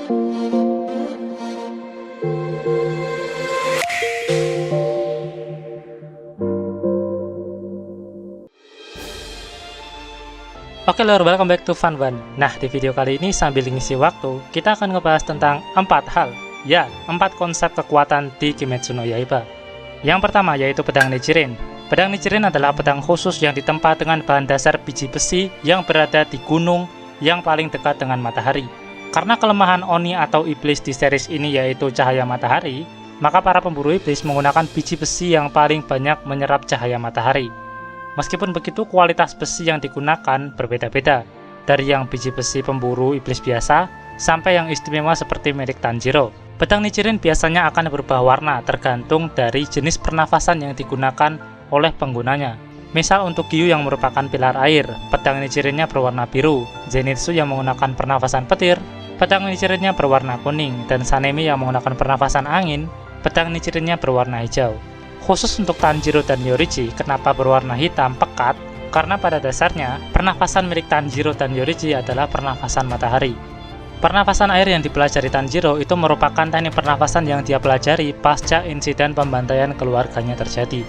Oke lor, welcome back to Fun One. Nah, di video kali ini sambil ngisi waktu, kita akan ngebahas tentang 4 hal. Ya, 4 konsep kekuatan di Kimetsu no Yaiba. Yang pertama yaitu pedang Nichiren. Pedang Nichiren adalah pedang khusus yang ditempa dengan bahan dasar biji besi yang berada di gunung yang paling dekat dengan matahari. Karena kelemahan Oni atau iblis di series ini yaitu cahaya matahari, maka para pemburu iblis menggunakan biji besi yang paling banyak menyerap cahaya matahari. Meskipun begitu, kualitas besi yang digunakan berbeda-beda, dari yang biji besi pemburu iblis biasa, sampai yang istimewa seperti milik Tanjiro. Pedang Nichiren biasanya akan berubah warna tergantung dari jenis pernafasan yang digunakan oleh penggunanya. Misal untuk Gyu yang merupakan pilar air, pedang Nichirennya berwarna biru. Zenitsu yang menggunakan pernafasan petir, pedang Nichirennya berwarna kuning. Dan Sanemi yang menggunakan pernafasan angin, pedang Nichirennya berwarna hijau. Khusus untuk Tanjiro dan Yoriji, kenapa berwarna hitam pekat? Karena pada dasarnya, pernafasan milik Tanjiro dan Yoriji adalah pernafasan matahari. Pernafasan air yang dipelajari Tanjiro itu merupakan teknik pernafasan yang dia pelajari pasca insiden pembantaian keluarganya terjadi.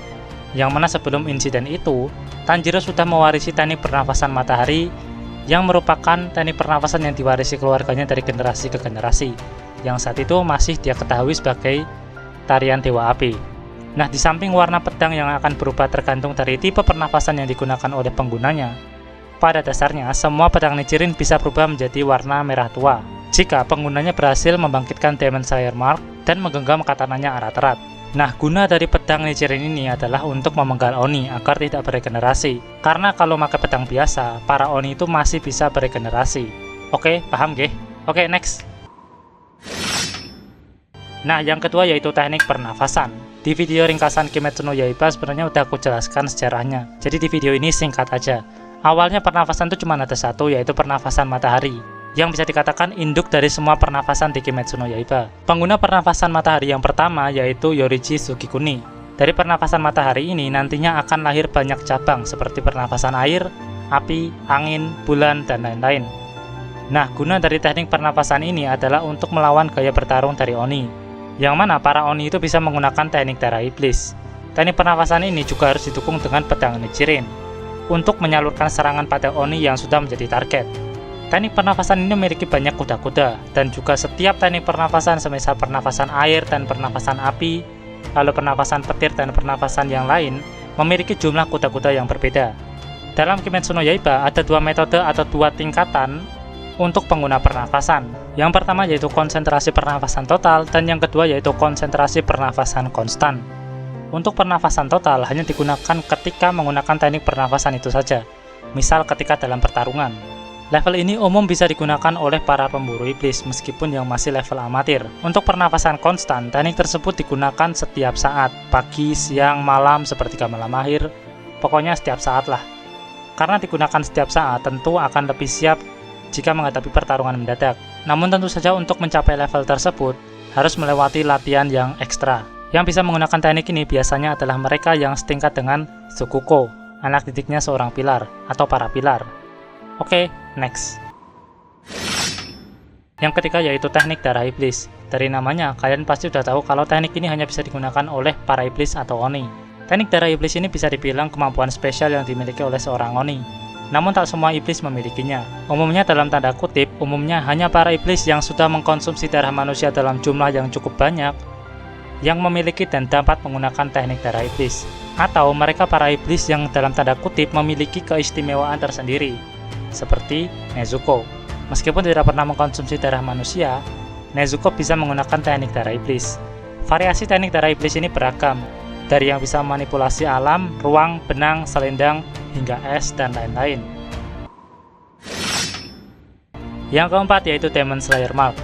Yang mana sebelum insiden itu, Tanjiro sudah mewarisi teknik pernafasan matahari yang merupakan teknik pernafasan yang diwarisi keluarganya dari generasi ke generasi, yang saat itu masih dia ketahui sebagai tarian Dewa Api. Nah, di samping warna pedang yang akan berubah tergantung dari tipe pernafasan yang digunakan oleh penggunanya, pada dasarnya semua pedang Nichiren bisa berubah menjadi warna merah tua jika penggunanya berhasil membangkitkan Demon Slayer Mark dan menggenggam katananya erat-erat. Nah, guna dari pedang Nichiren ini adalah untuk memenggal Oni agar tidak beregenerasi. Karena kalau pakai pedang biasa, para Oni itu masih bisa beregenerasi. Oke, paham gih? Oke, next. Nah, yang kedua yaitu teknik pernafasan. Di video ringkasan Kimetsu no Yaiba sebenarnya udah aku jelaskan sejarahnya. Jadi di video ini singkat aja. Awalnya pernafasan itu cuma ada satu, yaitu pernafasan matahari, yang bisa dikatakan induk dari semua pernafasan di Kimetsu no Yaiba. Pengguna pernafasan matahari yang pertama yaitu Yoriji Sugikuni. Dari pernafasan matahari ini nantinya akan lahir banyak cabang seperti pernafasan air, api, angin, bulan, dan lain-lain. Nah, guna dari teknik pernafasan ini adalah untuk melawan gaya bertarung dari Oni, yang mana para Oni itu bisa menggunakan teknik darah iblis. Teknik pernafasan ini juga harus didukung dengan pedang Nichiren untuk menyalurkan serangan pada Oni yang sudah menjadi target. Teknik pernafasan ini memiliki banyak kuda-kuda, dan juga setiap teknik pernafasan semisal pernafasan air dan pernafasan api, lalu pernafasan petir dan pernafasan yang lain, memiliki jumlah kuda-kuda yang berbeda. Dalam Kimetsu no Yaiba ada dua metode atau dua tingkatan untuk pengguna pernafasan. Yang pertama yaitu konsentrasi pernafasan total, dan yang kedua yaitu konsentrasi pernafasan konstan. Untuk pernafasan total hanya digunakan ketika menggunakan teknik pernafasan itu saja, misal ketika dalam pertarungan. Level ini umum bisa digunakan oleh para pemburu iblis meskipun yang masih level amatir. Untuk pernafasan konstan, teknik tersebut digunakan setiap saat, pagi, siang, malam, seperti malam akhir, pokoknya setiap saat lah. Karena digunakan setiap saat, tentu akan lebih siap jika menghadapi pertarungan mendadak. Namun tentu saja untuk mencapai level tersebut harus melewati latihan yang ekstra. Yang bisa menggunakan teknik ini biasanya adalah mereka yang setingkat dengan Sukuko, anak didiknya seorang pilar atau para pilar. Oke, next. Yang ketiga yaitu teknik darah iblis. Dari namanya kalian pasti sudah tahu kalau teknik ini hanya bisa digunakan oleh para iblis atau Oni. Teknik darah iblis ini bisa dibilang kemampuan spesial yang dimiliki oleh seorang Oni. Namun tak semua iblis memilikinya. Umumnya dalam tanda kutip, umumnya hanya para iblis yang sudah mengkonsumsi darah manusia dalam jumlah yang cukup banyak yang memiliki dan dapat menggunakan teknik darah iblis. Atau mereka para iblis yang dalam tanda kutip memiliki keistimewaan tersendiri, seperti Nezuko. Meskipun tidak pernah mengkonsumsi darah manusia, Nezuko bisa menggunakan teknik darah iblis. Variasi teknik darah iblis ini beragam, dari yang bisa memanipulasi alam, ruang, benang, selendang, hingga es, dan lain-lain. Yang keempat yaitu Demon Slayer Mark.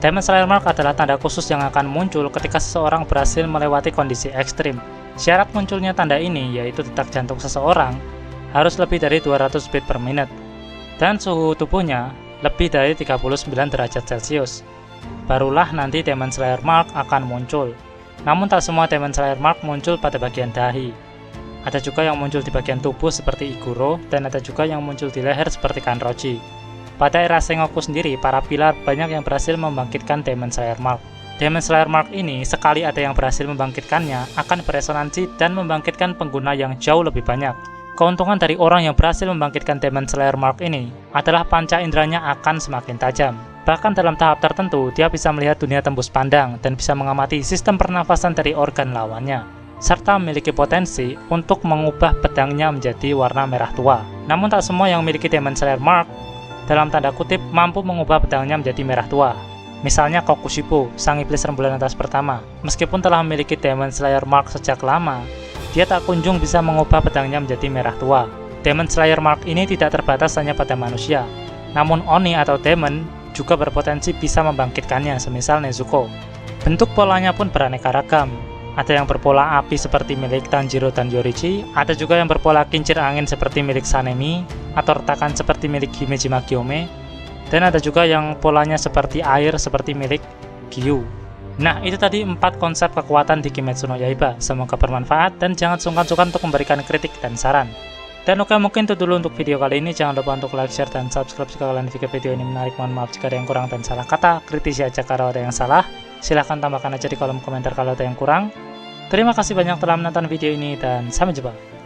Demon Slayer Mark adalah tanda khusus yang akan muncul ketika seseorang berhasil melewati kondisi ekstrim. Syarat munculnya tanda ini yaitu detak jantung seseorang harus lebih dari 200 beat per menit, dan suhu tubuhnya lebih dari 39 derajat Celcius. Barulah nanti Demon Slayer Mark akan muncul. Namun tak semua Demon Slayer Mark muncul pada bagian dahi. Ada juga yang muncul di bagian tubuh seperti Iguro, dan ada juga yang muncul di leher seperti Kanroji. Pada era Sengoku sendiri, para pilar banyak yang berhasil membangkitkan Demon Slayer Mark. Demon Slayer Mark ini, sekali ada yang berhasil membangkitkannya, akan beresonansi dan membangkitkan pengguna yang jauh lebih banyak. Keuntungan dari orang yang berhasil membangkitkan Demon Slayer Mark ini adalah panca inderanya akan semakin tajam. Bahkan dalam tahap tertentu, dia bisa melihat dunia tembus pandang dan bisa mengamati sistem pernafasan dari organ lawannya, serta memiliki potensi untuk mengubah pedangnya menjadi warna merah tua. Namun tak semua yang memiliki Demon Slayer Mark, dalam tanda kutip, mampu mengubah pedangnya menjadi merah tua. Misalnya Kokushibo, sang iblis rembulan atas pertama. Meskipun telah memiliki Demon Slayer Mark sejak lama, dia tak kunjung bisa mengubah pedangnya menjadi merah tua. Demon Slayer Mark ini tidak terbatas hanya pada manusia, namun Oni atau Demon juga berpotensi bisa membangkitkannya, semisal Nezuko. Bentuk polanya pun beraneka ragam. Ada yang berpola api seperti milik Tanjiro dan Yorichi, ada juga yang berpola kincir angin seperti milik Sanemi, atau retakan seperti milik Himejima Gyome, dan ada juga yang polanya seperti air seperti milik Gyu. Nah, itu tadi 4 konsep kekuatan di Kimetsu no Yaiba. Semoga bermanfaat dan jangan sungkan-sungkan untuk memberikan kritik dan saran. Dan oke, mungkin itu dulu untuk video kali ini. Jangan lupa untuk like, share, dan subscribe jika kalian pikir video ini menarik. Mohon maaf jika ada yang kurang dan salah kata. Kritisi aja kalau ada yang salah. Silahkan tambahkan aja di kolom komentar kalau ada yang kurang. Terima kasih banyak telah menonton video ini dan sampai jumpa.